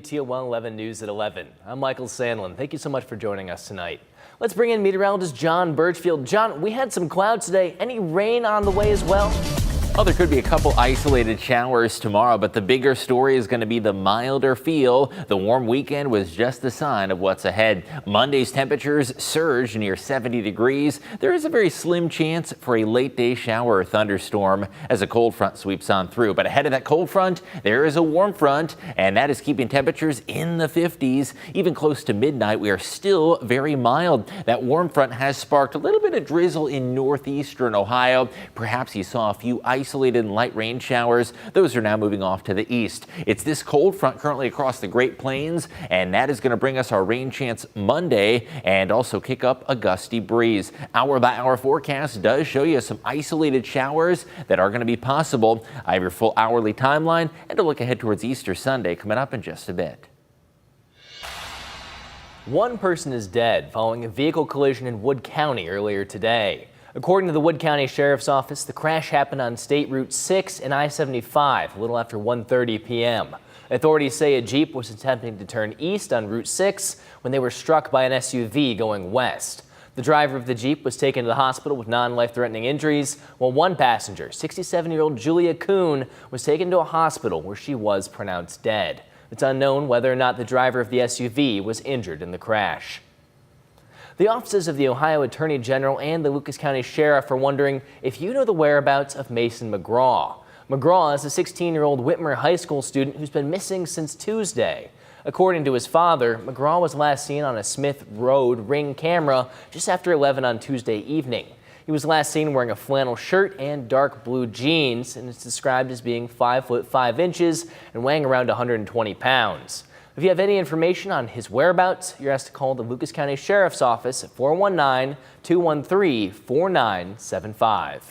WTOL 11 News at 11. I'm Michael Sandlin. Thank you so much for joining us tonight. Let's bring in meteorologist John Birchfield. John, we had some clouds today. Any rain on the way as well? Well, there could be a couple isolated showers tomorrow, but the bigger story is going to be the milder feel. The warm weekend was just a sign of what's ahead. Monday's temperatures surge near 70 degrees. There is a very slim chance for a late day shower or thunderstorm as a cold front sweeps on through. But ahead of that cold front, there is a warm front, and that is keeping temperatures in the 50s. Even close to midnight, we are still very mild. That warm front has sparked a little bit of drizzle in northeastern Ohio. Perhaps you saw a few isolated light rain showers. Those are now moving off to the east. It's this cold front currently across the Great Plains, and that is going to bring us our rain chance Monday and also kick up a gusty breeze. Hour by hour forecast does show you some isolated showers that are going to be possible. I have your full hourly timeline and a look ahead towards Easter Sunday coming up in just a bit. One person is dead following a vehicle collision in Wood County earlier today. According to the Wood County Sheriff's Office, the crash happened on State Route 6 and I-75 a little after 1:30 p.m. Authorities say a Jeep was attempting to turn east on Route 6 when they were struck by an SUV going west. The driver of the Jeep was taken to the hospital with non-life-threatening injuries, while one passenger, 67-year-old Julia Kuhn, was taken to a hospital where she was pronounced dead. It's unknown whether or not the driver of the SUV was injured in the crash. The offices of the Ohio Attorney General and the Lucas County Sheriff are wondering if you know the whereabouts of Mason McGraw. McGraw is a 16-year-old Whitmer High School student who's been missing since Tuesday. According to his father, McGraw was last seen on a Smith Road Ring camera just after 11 on Tuesday evening. He was last seen wearing a flannel shirt and dark blue jeans, and is described as being 5 foot 5 inches and weighing around 120 pounds. If you have any information on his whereabouts, you're asked to call the Lucas County Sheriff's Office at 419-213-4975.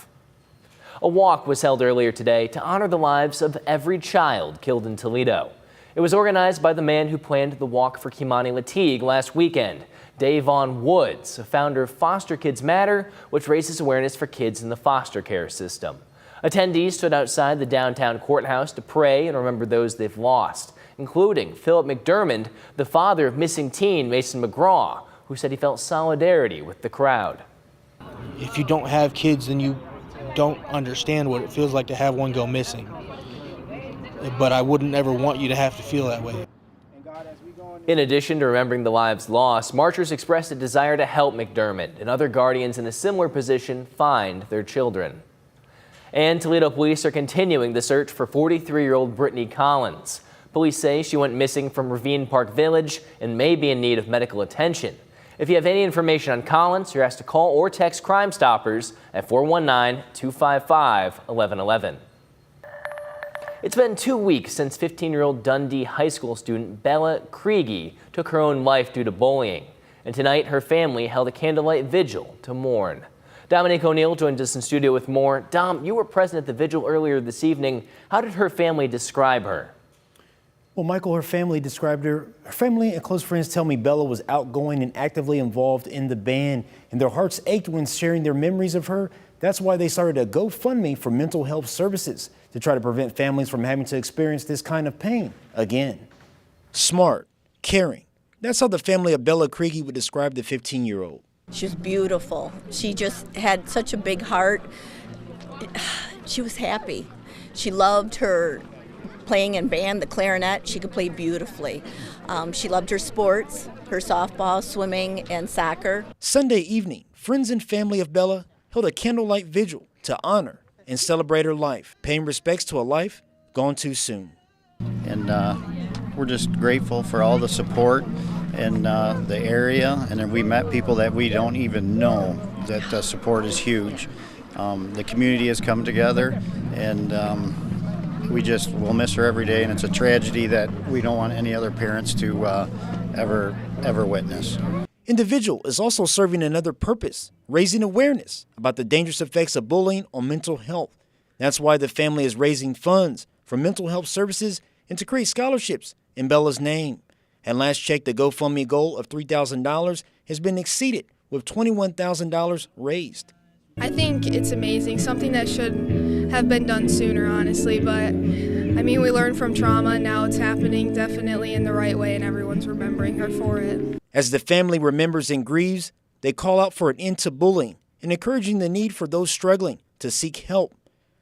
A walk was held earlier today to honor the lives of every child killed in Toledo. It was organized by the man who planned the walk for Kimani Lateague last weekend, Davon Woods, a founder of Foster Kids Matter, which raises awareness for kids in the foster care system. Attendees stood outside the downtown courthouse to pray and remember those they've lost, including Philip McDermott, the father of missing teen Mason McGraw, who said he felt solidarity with the crowd. If you don't have kids, then you don't understand what it feels like to have one go missing. But I wouldn't ever want you to have to feel that way. In addition to remembering the lives lost, marchers expressed a desire to help McDermott and other guardians in a similar position find their children. And Toledo police are continuing the search for 43-year-old Brittany Collins. Police say she went missing from Ravine Park Village and may be in need of medical attention. If you have any information on Collins, you're asked to call or text Crime Stoppers at 419-255-1111. It's been 2 weeks since 15-year-old Dundee High School student Bella Creque took her own life due to bullying. And tonight, her family held a candlelight vigil to mourn. Dominic O'Neill joins us in studio with more. Dom, you were present at the vigil earlier this evening. How did her family describe her? Well, Michael, her family described her. Her family and close friends tell me Bella was outgoing and actively involved in the band, and their hearts ached when sharing their memories of her. That's why they started a GoFundMe for mental health services to try to prevent families from having to experience this kind of pain again. Smart, caring. That's how the family of Bella Creque would describe the 15-year-old. She was beautiful. She just had such a big heart. She was happy. She loved her playing in band, the clarinet. She could play beautifully. She loved her sports, her softball, swimming, and soccer. Sunday evening, friends and family of Bella held a candlelight vigil to honor and celebrate her life, paying respects to a life gone too soon. And we're just grateful for all the support in the area, and then we met people that we don't even know. That the support is huge. The community has come together, and we'll miss her every day, and it's a tragedy that we don't want any other parents to ever witness. Individual is also serving another purpose, raising awareness about the dangerous effects of bullying on mental health. That's why the family is raising funds for mental health services and to create scholarships in Bella's name. And last check, the GoFundMe goal of $3,000 has been exceeded with $21,000 raised. I think it's amazing, something that should have been done sooner, honestly, but I mean, we learned from trauma, and now it's happening definitely in the right way, and everyone's remembering her for it. As the family remembers and grieves, they call out for an end to bullying and encouraging the need for those struggling to seek help,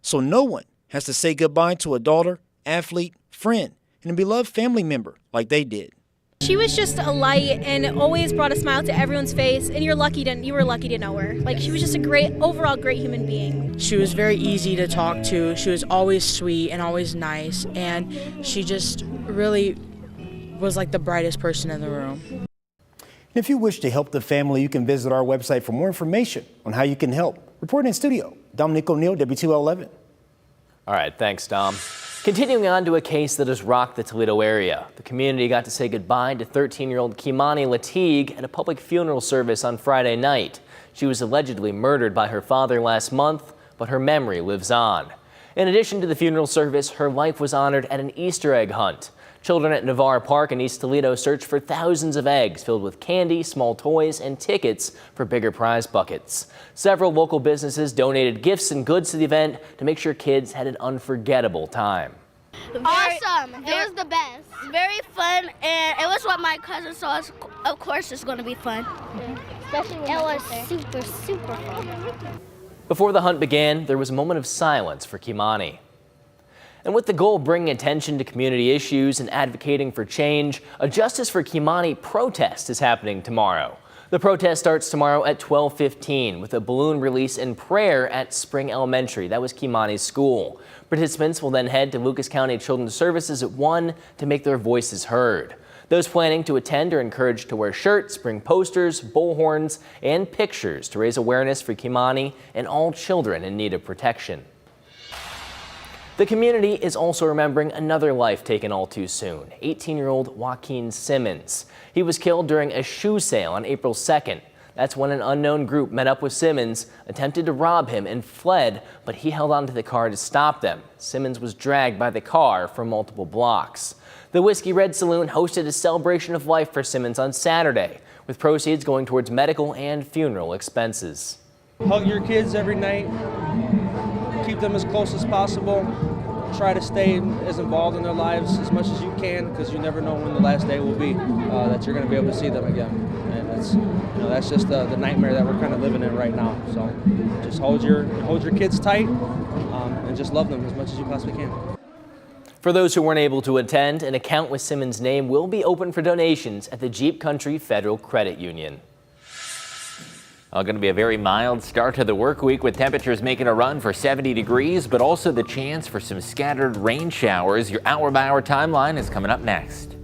so no one has to say goodbye to a daughter, athlete, friend, and a beloved family member like they did. She was just a light and always brought a smile to everyone's face, and you were lucky to know her. Like, she was just a overall great human being. She was very easy to talk to. She was always sweet and always nice, and she just really was like the brightest person in the room. And if you wish to help the family, you can visit our website for more information on how you can help. Reporting in studio, Dominic O'Neill, WTOL 11. All right, thanks, Dom. Continuing on to a case that has rocked the Toledo area. The community got to say goodbye to 13-year-old Kimani Lateague at a public funeral service on Friday night. She was allegedly murdered by her father last month, but her memory lives on. In addition to the funeral service, her life was honored at an Easter egg hunt. Children at Navarre Park in East Toledo searched for thousands of eggs filled with candy, small toys, and tickets for bigger prize buckets. Several local businesses donated gifts and goods to the event to make sure kids had an unforgettable time. Awesome! It was the best. Very fun, and it was what my cousin saw. Of course, it's going to be fun. Especially when it was super, super fun. Before the hunt began, there was a moment of silence for Kimani. And with the goal of bringing attention to community issues and advocating for change, a Justice for Kimani protest is happening tomorrow. The protest starts tomorrow at 12:15 with a balloon release and prayer at Spring Elementary. That was Kimani's school. Participants will then head to Lucas County Children's Services at 1 to make their voices heard. Those planning to attend are encouraged to wear shirts, bring posters, bullhorns, and pictures to raise awareness for Kimani and all children in need of protection. The community is also remembering another life taken all too soon, 18-year-old Joaquin Simmons. He was killed during a shoe sale on April 2nd. That's when an unknown group met up with Simmons, attempted to rob him, and fled, but he held onto the car to stop them. Simmons was dragged by the car for multiple blocks. The Whiskey Red Saloon hosted a celebration of life for Simmons on Saturday, with proceeds going towards medical and funeral expenses. Hug your kids every night. Keep them as close as possible. Try to stay as involved in their lives as much as you can, because you never know when the last day will be that you're going to be able to see them again. And that's just the nightmare that we're kind of living in right now. So just hold your kids tight and just love them as much as you possibly can. For those who weren't able to attend, an account with Simmons' name will be open for donations at the Jeep Country Federal Credit Union. Going to be a very mild start to the work week with temperatures making a run for 70 degrees, but also the chance for some scattered rain showers. Your hour-by-hour timeline is coming up next.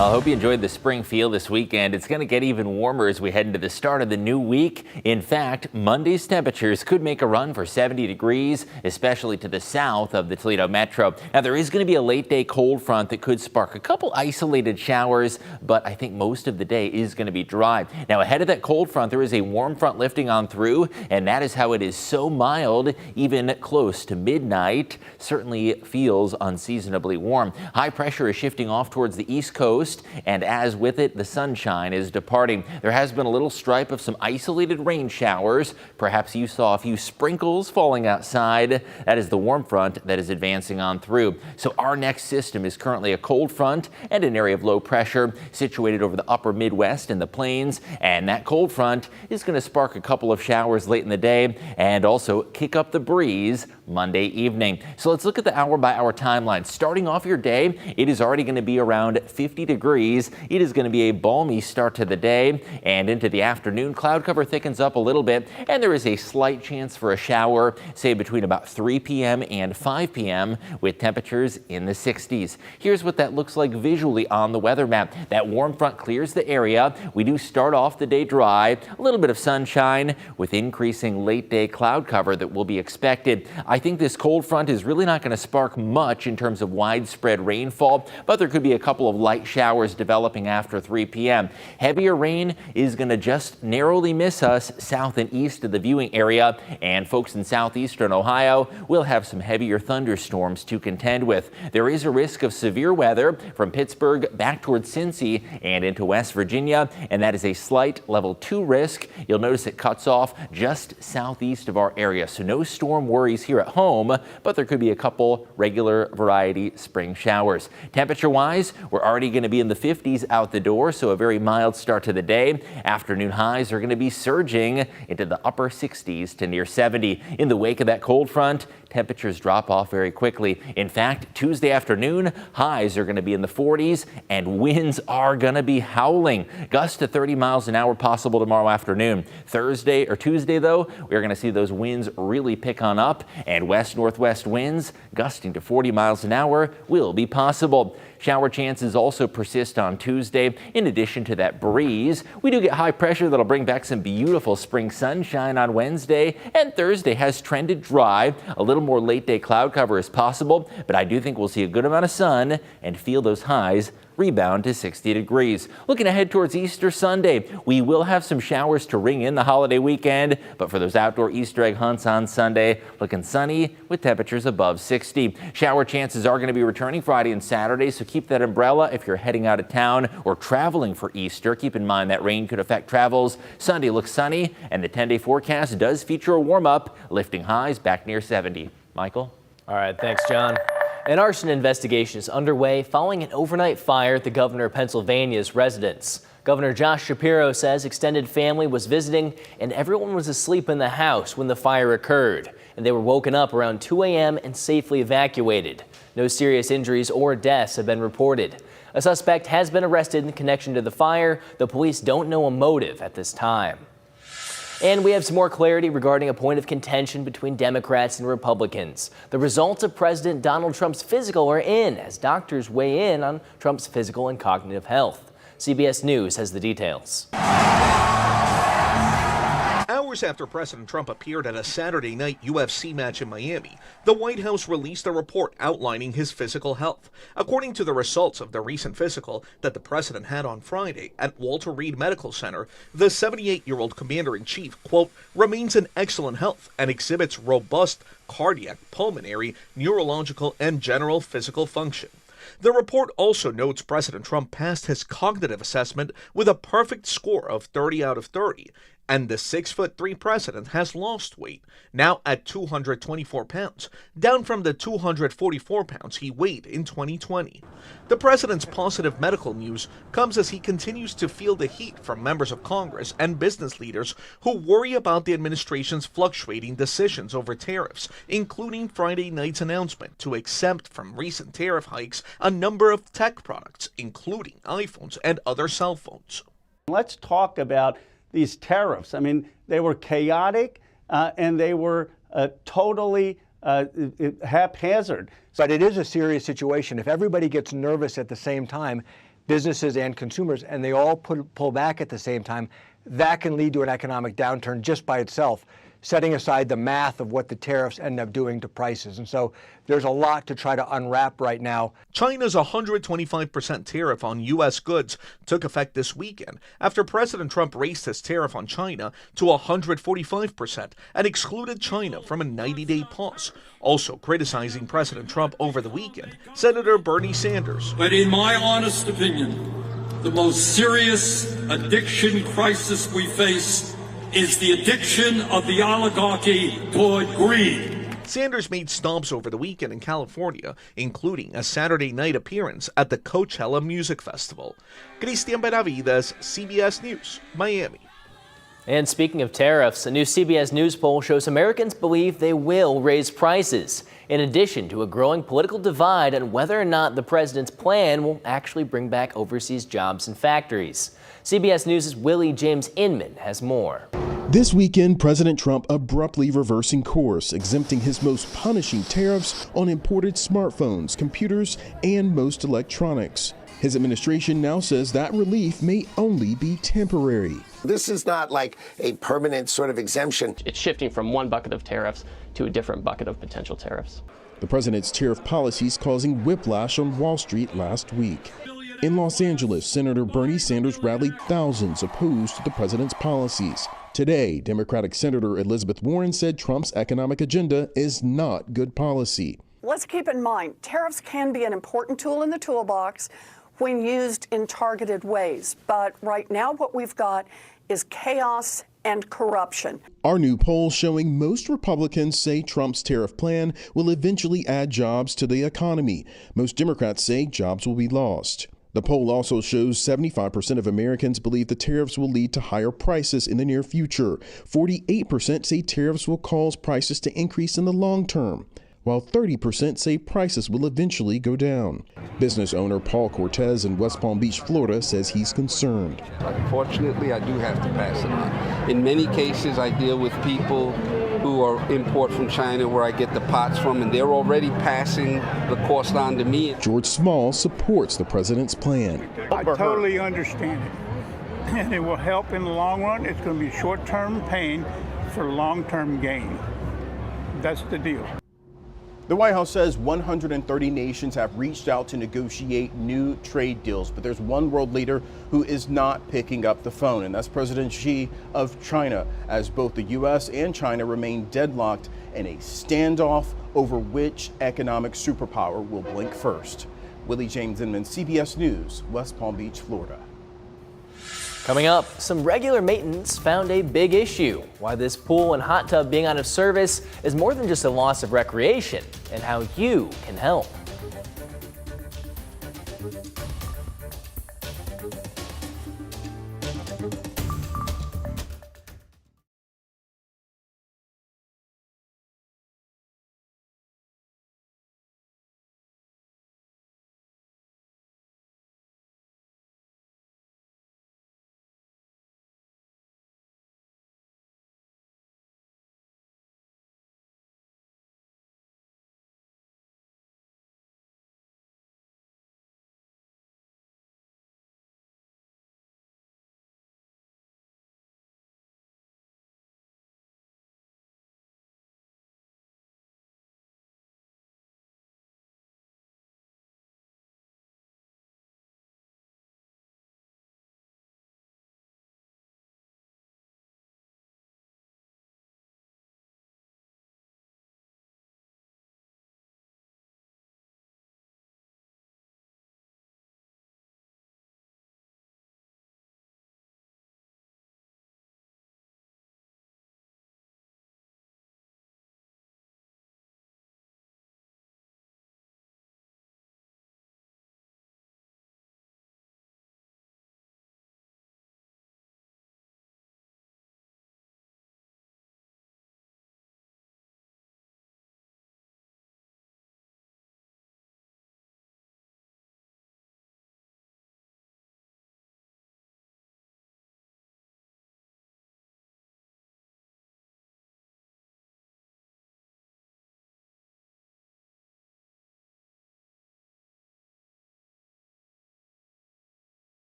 I hope you enjoyed the spring feel this weekend. It's going to get even warmer as we head into the start of the new week. In fact, Monday's temperatures could make a run for 70 degrees, especially to the south of the Toledo metro. Now, there is going to be a late day cold front that could spark a couple isolated showers, but I think most of the day is going to be dry. Now, ahead of that cold front, there is a warm front lifting on through, and that is how it is so mild, even close to midnight. Certainly feels unseasonably warm. High pressure is shifting off towards the east coast, and as with it, the sunshine is departing. There has been a little stripe of some isolated rain showers. Perhaps you saw a few sprinkles falling outside. That is the warm front that is advancing on through. So our next system is currently a cold front and an area of low pressure situated over the upper Midwest and the plains. And that cold front is going to spark a couple of showers late in the day and also kick up the breeze Monday evening. So let's look at the hour-by-hour timeline. Starting off your day, it is already going to be around 50 degrees. It is going to be a balmy start to the day, and into the afternoon, cloud cover thickens up a little bit, and there is a slight chance for a shower, say between about 3 p.m. and 5 p.m. with temperatures in the 60s. Here's what that looks like visually on the weather map. That warm front clears the area. We do start off the day dry, a little bit of sunshine with increasing late day cloud cover that will be expected. I think this cold front is really not going to spark much in terms of widespread rainfall, but there could be a couple of light showers developing after 3 p.m. Heavier rain is going to just narrowly miss us south and east of the viewing area, and folks in southeastern Ohio will have some heavier thunderstorms to contend with. There is a risk of severe weather from Pittsburgh back towards Cincy and into West Virginia, and that is a slight level 2 risk. You'll notice it cuts off just southeast of our area, so no storm worries here at home, but there could be a couple regular variety spring showers. Temperature-wise, we're already going to be in the 50s out the door, so a very mild start to the day. Afternoon highs are going to be surging into the upper 60s to near 70. In the wake of that cold front, temperatures drop off very quickly. In fact, Tuesday afternoon, highs are going to be in the 40s and winds are going to be howling. Gusts to 30 miles an hour possible tomorrow afternoon. Thursday or Tuesday, though, we're going to see those winds really pick on up, and west-northwest winds gusting to 40 miles an hour will be possible. Shower chances also persist on Tuesday. In addition to that breeze, we do get high pressure that'll bring back some beautiful spring sunshine on Wednesday, and Thursday has trended dry. A little more late day cloud cover is possible, but I do think we'll see a good amount of sun and feel those highs rebound to 60 degrees. Looking ahead towards Easter Sunday, we will have some showers to ring in the holiday weekend, but for those outdoor Easter egg hunts on Sunday, looking sunny with temperatures above 60. Shower chances are going to be returning Friday and Saturday, so keep that umbrella if you're heading out of town or traveling for Easter. Keep in mind that rain could affect travels. Sunday looks sunny, and the 10-day forecast does feature a warm-up, lifting highs back near 70. Michael? All right, thanks, John. An arson investigation is underway following an overnight fire at the governor of Pennsylvania's residence. Governor Josh Shapiro says extended family was visiting and everyone was asleep in the house when the fire occurred, and they were woken up around 2 a.m. and safely evacuated. No serious injuries or deaths have been reported. A suspect has been arrested in connection to the fire. The police don't know a motive at this time. And we have some more clarity regarding a point of contention between Democrats and Republicans. The results of President Donald Trump's physical are in as doctors weigh in on Trump's physical and cognitive health. CBS News has the details. Hours after President Trump appeared at a Saturday night UFC match in Miami, the White House released a report outlining his physical health. According to the results of the recent physical that the president had on Friday at Walter Reed Medical Center, the 78-year-old commander-in-chief, quote, remains in excellent health and exhibits robust cardiac, pulmonary, neurological, and general physical function. The report also notes President Trump passed his cognitive assessment with a perfect score of 30 out of 30, and the 6'3" president has lost weight, now at 224 pounds, down from the 244 pounds he weighed in 2020. The president's positive medical news comes as he continues to feel the heat from members of Congress and business leaders who worry about the administration's fluctuating decisions over tariffs, including Friday night's announcement to exempt from recent tariff hikes a number of tech products, including iPhones and other cell phones. Let's talk about these tariffs. I mean, they were chaotic and they were totally haphazard. But it is a serious situation. If everybody gets nervous at the same time, businesses and consumers, and they all pull back at the same time, that can lead to an economic downturn just by itself, setting aside the math of what the tariffs end up doing to prices. And so there's a lot to try to unwrap right now. China's 125% tariff on U.S. goods took effect this weekend after President Trump raised his tariff on China to 145% and excluded China from a 90-day pause. Also criticizing President Trump over the weekend, Senator Bernie Sanders. But in my honest opinion, the most serious addiction crisis we face is the addiction of the oligarchy toward greed. Sanders made stops over the weekend in California, including a Saturday night appearance at the Coachella Music Festival. Cristian Benavides, CBS News, Miami. And speaking of tariffs, a new CBS News poll shows Americans believe they will raise prices, in addition to a growing political divide on whether or not the president's plan will actually bring back overseas jobs and factories. CBS News' Willie James Inman has more. This weekend, President Trump abruptly reversing course, exempting his most punishing tariffs on imported smartphones, computers, and most electronics. His administration now says that relief may only be temporary. This is not like a permanent sort of exemption. It's shifting from one bucket of tariffs to a different bucket of potential tariffs. The president's tariff policies causing whiplash on Wall Street last week. In Los Angeles, Senator Bernie Sanders rallied thousands opposed to the president's policies. Today, Democratic Senator Elizabeth Warren said Trump's economic agenda is not good policy. Let's keep in mind, tariffs can be an important tool in the toolbox when used in targeted ways. But right now, what we've got is chaos and corruption. Our new poll showing most Republicans say Trump's tariff plan will eventually add jobs to the economy. Most Democrats say jobs will be lost. The poll also shows 75% of Americans believe the tariffs will lead to higher prices in the near future. 48% say tariffs will cause prices to increase in the long term, while 30% say prices will eventually go down. Business owner Paul Cortez in West Palm Beach, Florida, says he's concerned. Unfortunately, I do have to pass it on. In many cases, I deal with people who are import from China where I get the pots from, and they're already passing the cost on to me. George Small supports the president's plan. I totally understand it, and it will help in the long run. It's going to be short-term pain for long-term gain. That's the deal. The White House says 130 nations have reached out to negotiate new trade deals, but there's one world leader who is not picking up the phone, and that's President Xi of China, as both the U.S. and China remain deadlocked in a standoff over which economic superpower will blink first. Willie James Inman, CBS News, West Palm Beach, Florida. Coming up, some regular maintenance found a big issue. Why this pool and hot tub being out of service is more than just a loss of recreation, and how you can help.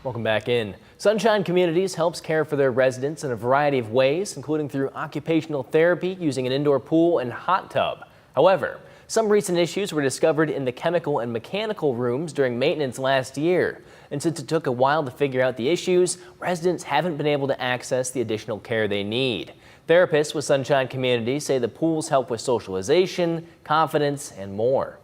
Welcome back in. Sunshine Communities helps care for their residents in a variety of ways, including through occupational therapy using an indoor pool and hot tub. However, some recent issues were discovered in the chemical and mechanical rooms during maintenance last year. And since it took a while to figure out the issues, residents haven't been able to access the additional care they need. Therapists with Sunshine Communities say the pools help with socialization, confidence, and more.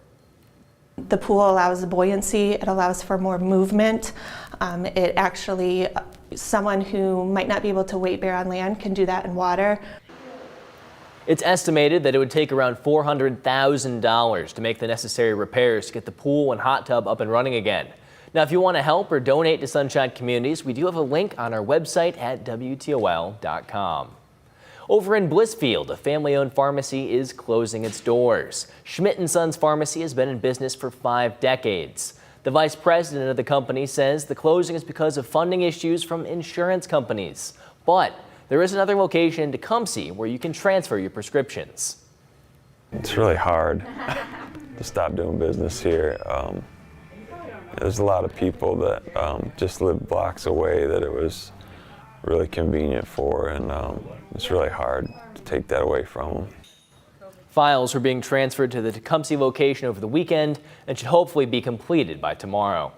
The pool allows buoyancy, it allows for more movement. It actually, someone who might not be able to weight bear on land can do that in water. It's estimated that it would take around $400,000 to make the necessary repairs to get the pool and hot tub up and running again. Now, if you want to help or donate to Sunshine Communities, we do have a link on our website at WTOL.com. Over in Blissfield, a family-owned pharmacy is closing its doors. Schmidt & Sons Pharmacy has been in business for 5 decades. The vice president of the company says the closing is because of funding issues from insurance companies. But there is another location in Tecumseh where you can transfer your prescriptions. It's really hard to stop doing business here. There's a lot of people that just live blocks away that it was really convenient for, and it's really hard to take that away from them. Files are being transferred to the Tecumseh location over the weekend and should hopefully be completed by tomorrow.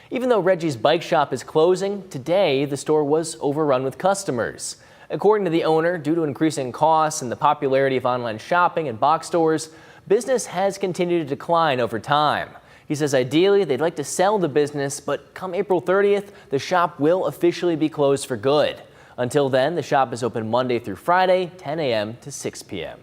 Even though Reggie's Bike Shop is closing, today the store was overrun with customers. According to the owner, due to increasing costs and the popularity of online shopping and box stores, business has continued to decline over time. He says ideally they'd like to sell the business, but come April 30th, the shop will officially be closed for good. Until then, the shop is open Monday through Friday, 10 a.m. to 6 p.m.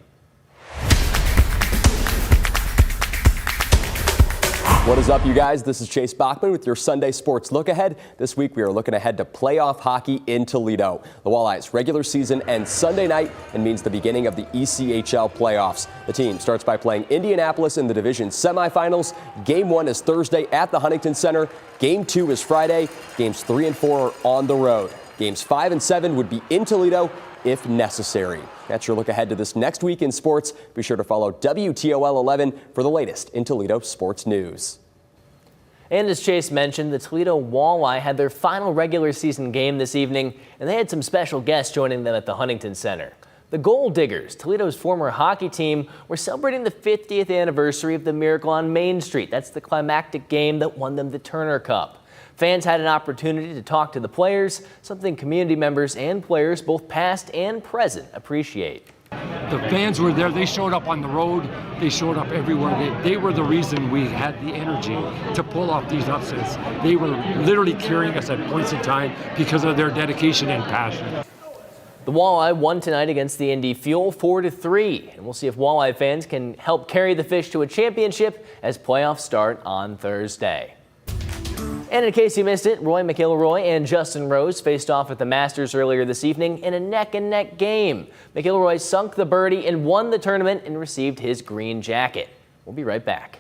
What is up, you guys? This is Chase Bachman with your Sunday Sports Look Ahead. This week, we are looking ahead to playoff hockey in Toledo. The Walleyes' regular season ends Sunday night and means the beginning of the ECHL playoffs. The team starts by playing Indianapolis in the division semifinals. Game 1 is Thursday at the Huntington Center. Game 2 is Friday. Games 3 and 4 are on the road. Games 5 and 7 would be in Toledo if necessary. That's your look ahead to this next week in sports. Be sure to follow WTOL 11 for the latest in Toledo sports news. And as Chase mentioned, the Toledo Walleye had their final regular season game this evening, and they had some special guests joining them at the Huntington Center. The Gold Diggers, Toledo's former hockey team, were celebrating the 50th anniversary of the Miracle on Main Street. That's the climactic game that won them the Turner Cup. Fans had an opportunity to talk to the players, something community members and players, both past and present, appreciate. The fans were there. They showed up on the road. They showed up everywhere. They were the reason we had the energy to pull off these upsets. They were literally carrying us at points in time because of their dedication and passion. The Walleye won tonight against the Indy Fuel 4-3, and we'll see if Walleye fans can help carry the Fish to a championship as playoffs start on Thursday. And in case you missed it, Roy McIlroy and Justin Rose faced off at the Masters earlier this evening in a neck-and-neck game. McIlroy sunk the birdie and won the tournament and received his green jacket. We'll be right back.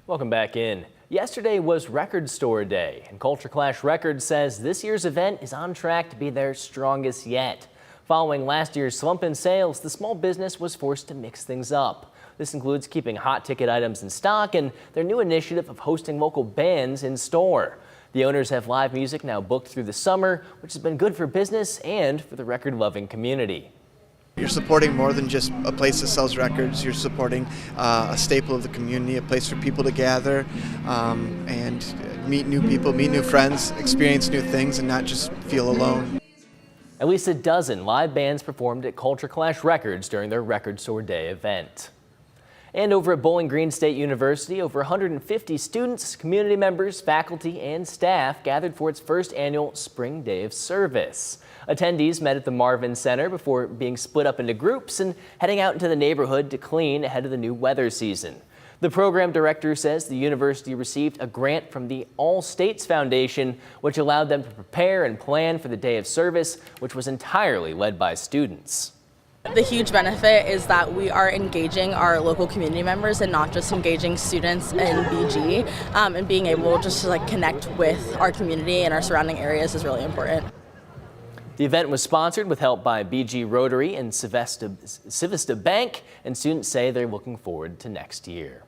Welcome back in. Yesterday was Record Store Day, and Culture Clash Records says this year's event is on track to be their strongest yet. Following last year's slump in sales, the small business was forced to mix things up. This includes keeping hot ticket items in stock and their new initiative of hosting local bands in store. The owners have live music now booked through the summer, which has been good for business and for the record-loving community. You're supporting more than just a place that sells records. You're supporting a staple of the community, a place for people to gather and meet new people, meet new friends, experience new things, and not just feel alone. At least a dozen live bands performed at Culture Clash Records during their Record Store Day event. And over at Bowling Green State University, over 150 students, community members, faculty, and staff gathered for its first annual Spring Day of Service. Attendees met at the Marvin Center before being split up into groups and heading out into the neighborhood to clean ahead of the new weather season. The program director says the university received a grant from the All States Foundation, which allowed them to prepare and plan for the Day of Service, which was entirely led by students. The huge benefit is that we are engaging our local community members and not just engaging students in BG, and being able just to connect with our community and our surrounding areas is really important. The event was sponsored with help by BG Rotary and Civista Bank, and students say they're looking forward to next year.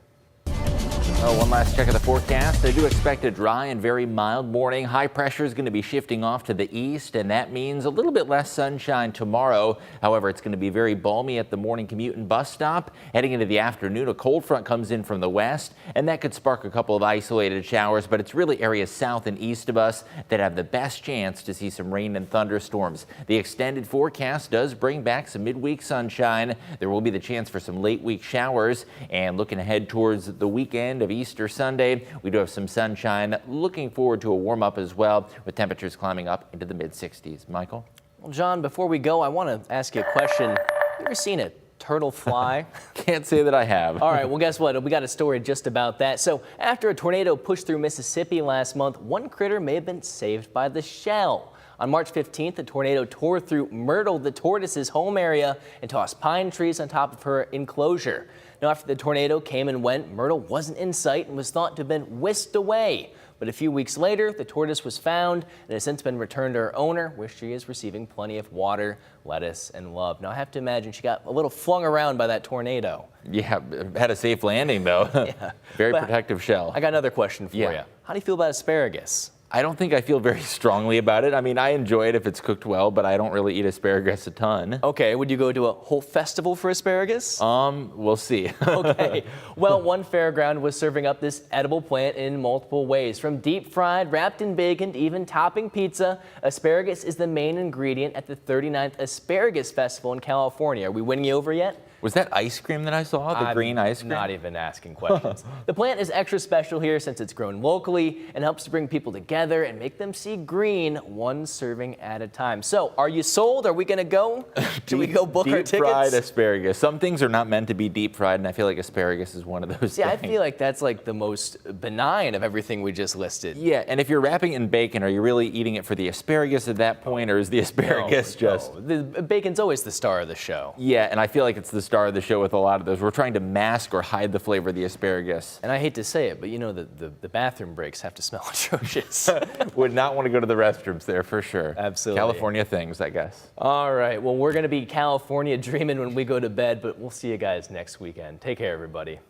One last check of the forecast. I do expect a dry and very mild morning. High pressure is going to be shifting off to the east, and that means a little bit less sunshine tomorrow. However, it's going to be very balmy at the morning commute and bus stop. Heading into the afternoon, a cold front comes in from the west, and that could spark a couple of isolated showers, but it's really areas south and east of us that have the best chance to see some rain and thunderstorms. The extended forecast does bring back some midweek sunshine. There will be the chance for some late week showers, and looking ahead towards the weekend of Easter Sunday, we do have some sunshine. Looking forward to a warm up as well, with temperatures climbing up into the mid-60s. Michael? Well, John, before we go, I want to ask you a question. You ever seen a turtle fly? Can't say that I have. All right, well, guess what? We got a story just about that. So after a tornado pushed through Mississippi last month, one critter may have been saved by the shell. On March 15th, the tornado tore through Myrtle the tortoise's home area and tossed pine trees on top of her enclosure. Now, after the tornado came and went, Myrtle wasn't in sight and was thought to have been whisked away. But a few weeks later, the tortoise was found and has since been returned to her owner, where she is receiving plenty of water, lettuce, and love. Now, I have to imagine she got a little flung around by that tornado. Yeah, had a safe landing, though. Yeah. Very protective shell. I got another question for you. How do you feel about asparagus? I don't think I feel very strongly about it. I mean, I enjoy it if it's cooked well, but I don't really eat asparagus a ton. Okay, would you go to a whole festival for asparagus? We'll see. Okay. Well, one fairground was serving up this edible plant in multiple ways. From deep fried, wrapped in bacon, to even topping pizza, asparagus is the main ingredient at the 39th Asparagus Festival in California. Are we winning you over yet? Was that ice cream that I saw? The green ice cream? Not even asking questions. The plant is extra special here since it's grown locally and helps to bring people together and make them see green one serving at a time. So, are you sold? Are we going to go? Should we go book our tickets? Deep fried asparagus. Some things are not meant to be deep fried, and I feel like asparagus is one of those things. I feel like that's like the most benign of everything we just listed. Yeah, and if you're wrapping it in bacon, are you really eating it for the asparagus at that point, or is the asparagus just... No. The bacon's always the star of the show. Yeah, and I feel like it's the star of the show with a lot of those. We're trying to mask or hide the flavor of the asparagus. And I hate to say it, but you know, the bathroom breaks have to smell atrocious. Would not want to go to the restrooms there for sure. Absolutely. California things, I guess. All right, well, we're going to be California dreaming when we go to bed, but we'll see you guys next weekend. Take care, everybody.